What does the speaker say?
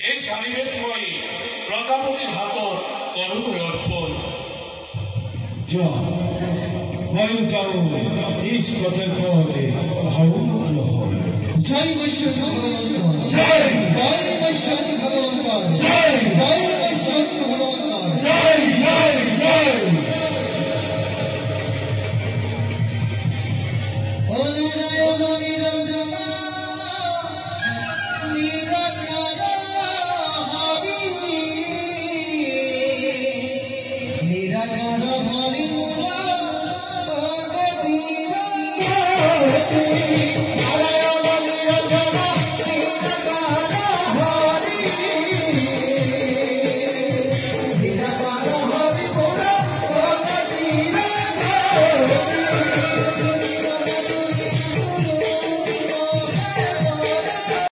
এই স্বামীকে মই প্রজাপতির হাতত করুণ অর্পণ যাও ঈশ্বরের পথে ভাবুন হয় জয় বৈষ্ণব ভগবান জয় জয় বৈষ্ণব ভগবান জয় জয় বৈষ্ণব ভগবান জয় জয় জয় ও নারায়ণ নিরঞ্জন নিরাকার হরি নিরাকার হরি মুরা ভগবতী